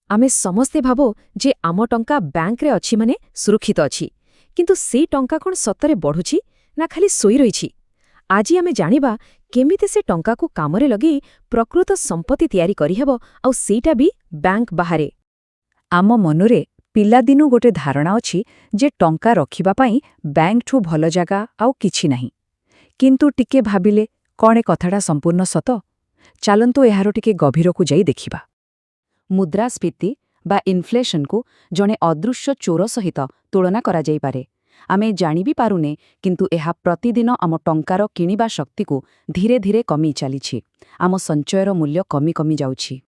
आमे समस्ते भाबो जे आम टंका बैंकरे अछि माने सुरक्षित अछि किंतु से टंका कोन सतरे बढ़ुछि ना खाली सोई रहिछि। आज आमे जानिबा केमिते से टंका को कामरे लगी प्रकृत संपत्ति तयारी करिहेबो आउ सेटा भी बैंक बाहरे। आम मनुरे पिलादिनु गोटे धारणा अछि जे टंका रखिबा पाई बैंक ठू भल जागा आउ किछि नाही। किंतु टिके भाबिले कौन ए कथाटा संपूर्ण सत? चालंतु एहारो टिके गभीरकु जाई देखिबा। मुद्रास्फीति बा इन्फ्लेशन को जणे अदृश्य चोर सहित तुलना करा जाई पारे। आमे जानि भी पारुने किंतु एहा प्रतिदिन आम टंकार किनिबा शक्ति को धीरे धीरे कमी चलीछि। आम संचयर मूल्य कमी कमी जाउछि।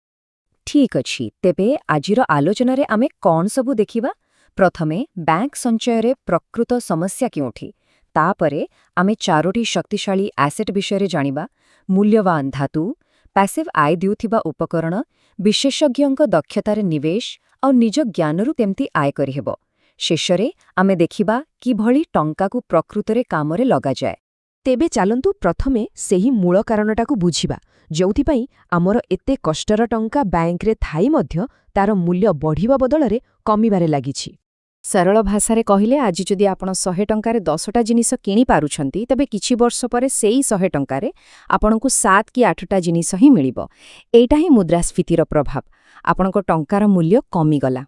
ठीक अछि, तेबे आजिर आलोचनारे आमे कौन सबु देखिबा। प्रथमे बैंक संचयरे प्रकृत समस्या केउठी, तापरे आमे चारोटी शक्तिशाली एसेट विषय जानिबा, मूल्यवान धातु, पैसिव आय दिउथिबा उपकरण, विशेषज्ञଙ୍କ दक्षतारे निवेश और निज ज्ञानरु केमती आय करिहेबो। शेषरे आमे देखिबा कि भली टंका को प्रकृतरे कामरे लगा जाए। तेबे चालंतु प्रथमे सेही मूल कारणटाकू बुझिबा जोउथिपाई आमर एते कष्टर टंका बैंकरे थाई मध्य तार मूल्य बढ़िबा बदलरे कमिबारे लागिछि। सरल भाषारे कहिले आज जदि आपण 100 टंकारे 10टा जिनिस किनि पारुछंती तबे किछि वर्ष परे सेही 100 टंकारे आपणको 7 कि 8टा जिनिस ही मिलिबो। एटा ही मुद्रास्फीतिर प्रभाव। आपणको टंकार मूल्य कमी गला।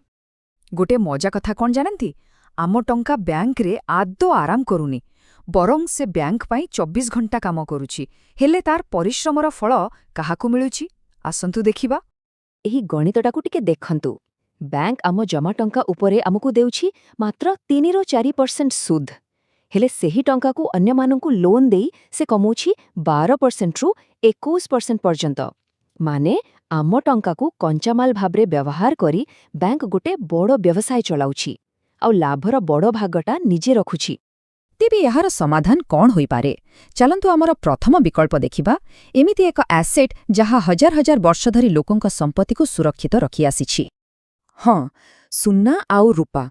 गोटे मजा कथा कौन जानती? आम टंका बैंक रे आदो आराम करूनी, बरং से बैंक पाई 24 घंटा काम करुछि। हेले तार परिश्रमर फल काहाकु मिलुछि? आसंतु देखिबा। एही गणितटाकू टिके देखंतु। बैंक आम जमा टंका उपरे आमको देउछि मात्र 3 ରୁ 4% सुद। हेले सेही टंका को अन्य माननकु लोन देई से कमौछि 12% रु 21% पर्यंत। माने आम टंका को कंचामाल भाबरे व्यवहार करी बैंक गोटे बड़ व्यवसाय चलाउछि आउ लाभर बड़ भागटा निजे रखुछि। तेबे यार समाधान कौन होई पारे? चलंतु आमर प्रथम विकल्प देखिबा। एमिति एक एसेट जहा हजार हजार वर्ष धरी लोकंक संपत्ति को सुरक्षित रखि आसिछि। हाँ, सुन्ना आउ रूपा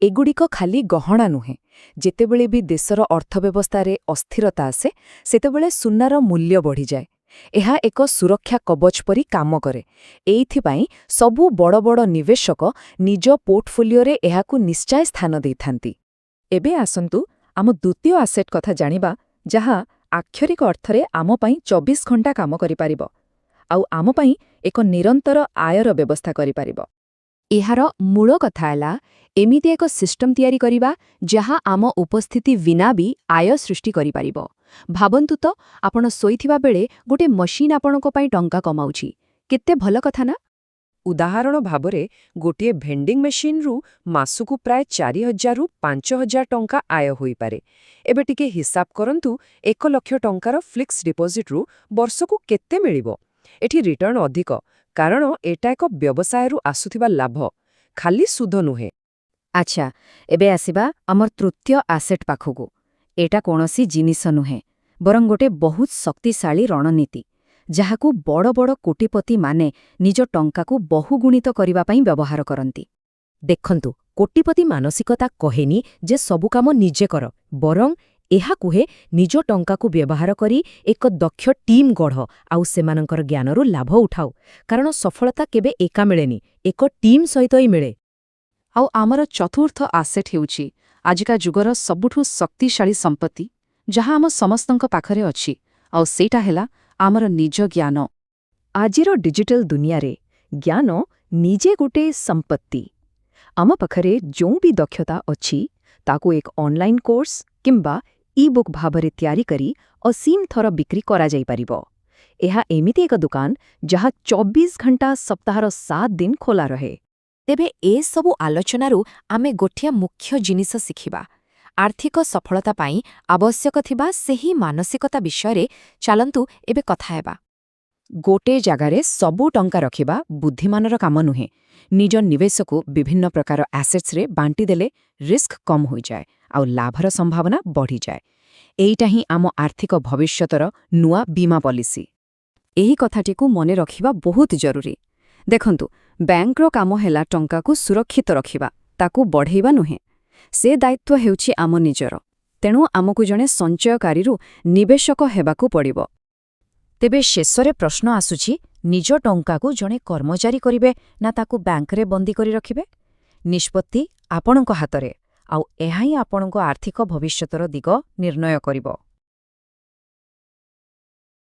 एगुड़िक खाली गहना नुहे। जेतेबेले भी देशर अर्थव्यवस्थारे अस्थिरता आसे सेतेबेले सुन्नार मूल्य बढ़ी जाए। एहा एक सुरक्षा कवच परी काम करे। एइथिपाई सबु बड़ बड़ निवेशक निज पोर्टफोलियोरे एहाकु निश्चय स्थान देइथांती। एबे आसंतु आम द्वितीय एसेट कथा जानिबा जहा आक्षरिक अर्थरे आम पाई 24 घंटा काम करि पारिबो आउ आम पाई एक निरंतर आयर व्यवस्था करि पारिबो। एहार मूल कथा हैला एमिति एक सिस्टम तयारी करिबा जहा आम उपस्थिति विना भी आय सृष्टि करि पारिबो। भाबंतु तो आपण सोइथिबा बेले गोटे मशीन आपणको पाई टंका कमाउछि। केते भल कथा ना? उदाहरण भाबरे गोटे भेंडिंग मेशिन रु मासुकु प्राय 4000 रु 5000 टंका आय होई पारे। एबे टिके हिसाब करंतु 1 लाख टंकार फिक्स डिपोजिट रु वर्षकु केते मिलिबो। एठी रिटर्न अधिक कारण एटा एक व्यवसाय रु आसुथिबा लाभ, खाली सुध नुहे। अच्छा, एबे आसिबा हमर तृतीय एसेट पाखगु। एटा कोनोसी जिनिस नुहे बरं गोटे बहुत शक्तिशाली रणनीति जहाकू बड़ बड़ कोटिपति माने निज टंकाकू बहुगुणित करिबा पई व्यवहार करंती। देखंतु, कोटिपति मानसिकता कहेनी जे सबु काम निजे कर, बरं एहा कुहे निज टंकाकू व्यवहार करी एक दक्ष टीम गढ़ आउ सेमानंकर ज्ञानरू लाभ उठाओ। कारण सफलता केबे एका मिलेनी, एक टीम सहित ही मिले। आउ आमर चतुर्थ एसेट हेउछि आजिका जुगर सबुठु शक्तिशाली संपत्ति जहा आम समस्तंक पाखरे अछि आउ सेटा हेला आमर निज ज्ञान। आजिर डिजिटल दुनिया रे ज्ञान निजे गोटे संपत्ति। आम पाखरे जो भी दक्षता अछि ताकू एक ऑनलाइन कोर्स किंबा ई बुक भाबरे तयारी करी असीम थर बिक्री करा जाई परिबो। एहा एमिति एक दुकान जहा 24 घंटा सप्ताहर 7 दिन खोला रहे। तेबे ए सबु आलोचनारू आमे गोठिया मुख्य जिनिस सिखिबा। आर्थिक सफलता पाई आवश्यक थिबा सेही मानसिकता विषय चालंतु एबे कथा हेबा। गोटे जगारे सबु टंका रखिबा बुद्धिमानर काम नुहे। निज निवेशकु विभिन्न प्रकार एसेट्स रे बांटी देले रिस्क कम हो जाए आउ लाभर संभावना बढ़ी जाए। एइटा ही आम आर्थिक भविष्यतर नुआ बीमा पॉलिसी। एही कथाटिकु मने रखिबा बहुत जरूरी। देखंतु, बैंकर काम हेला टंकाकू सुरक्षित रखिबा, ताकू बढ़ेइबा नुहे। से दायित्व हेउछि आम निजर। तेणु आमकु जणे संचयकारीरू निवेशक हेबाकू पड़िबो। ତେବେ ଶେଷରେ ପ୍ରଶ୍ନ ଆସୁଛି, ନିଜ ଟଙ୍କାକୁ ଜଣେ କର୍ମଚାରୀ କରିବେ ନା ତାକୁ ବ୍ୟାଙ୍କରେ ବନ୍ଦୀ କରି ରଖିବେ? ନିଷ୍ପତ୍ତି ଆପଣଙ୍କ ହାତରେ, ଆଉ ଏହା ହିଁ ଆପଣଙ୍କ ଆର୍ଥିକ ଭବିଷ୍ୟତର ଦିଗ ନିର୍ଣ୍ଣୟ କରିବ।